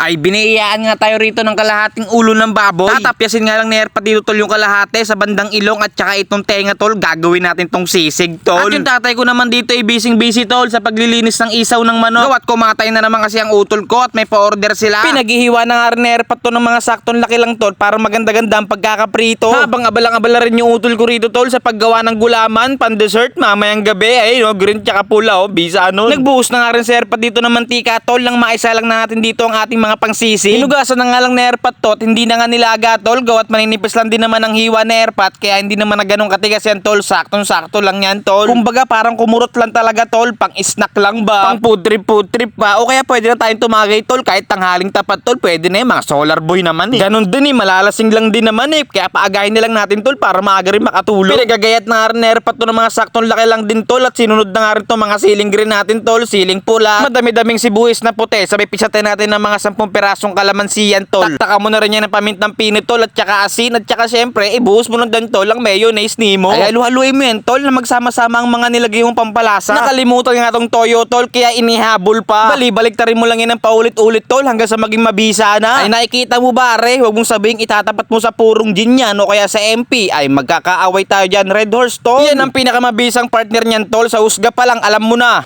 Ay biniyayaan nga tayo rito ng kalahating ulo ng baboy. Tatapyasin nga lang ni Erpat dito tol yung kalahati sa bandang ilong at saka itong tenga tol. Gagawin natin tong sisig tol. At yung tatay ko naman dito ay busy tol sa paglilinis ng isaw ng manok. Gawat kumatay na naman kasi ang utol ko at may pa-order sila. Pinaghihiwa na nga rin ni Erpat to ng mga saktong laki lang tol para maganda-ganda ang pagkakaprito. Habang abalang-abala rin yung utol ko rito tol sa paggawa ng gulaman, pan-dessert mamayang gabi. Ay no, green tsaka pula bisa nun. Nagbuhos na nga rin si Erpat dito ng mantika tol nang maisa lang na natin dito ang ating mga pangsisig. Hinugasan na nga lang ni Erpat to at hindi na nga nilaga tol. Gawat maninipis lang din naman ang hiwa ni Erpat kaya hindi naman na ganun katigas yan tol. Saktong-sakto lang yan tol. Kumbaga parang kumurot lang talaga tol. Pang snack lang ba? Pang food trip ba? O kaya pwede na tayong tumagay tol kahit tanghaling tapat tol. Pwede na mga solar boy naman eh. Ganun din malalasing lang din naman eh. Kaya paagayin na lang natin tol para maaga rin makatulog. Pinagagayat na nga rin ni Erpat to ng mga saktong laki lang din tol at sinunod na nga rin to mga siling green natin tol. Siling pula. Madami-daming sibuyas na puti. Sabay pisatin natin ng mga 10 pirasong kalamansiyan tol. Taktakan mo na rin yan ng pamintang pinit tol at saka asin at saka syempre ibuhos mo ng dan tol ang mayonnaise nimo. Ay halu-haluin mo yan tol na magsama-sama ang mga nilagay mong pampalasa. Nakalimutan nga tong toyo tol kaya inihabol pa. Bali-balik ta rin mo lang yan ng paulit-ulit tol hanggang sa maging mabisa na. Ay nakikita mo bare, huwag mong sabihing itatapat mo sa purong gin yan o kaya sa MP. Ay magkakaaway tayo dyan Red Horse tol. Yan ang pinakamabisang partner niyan tol. Sa husga pa lang alam mo na.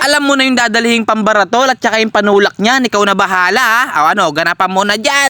Alam mo na yung dadalhing pambara tol at saka yung panulak niyan. Ikaw na bahala ha. O ano, ganapan mo na dyan.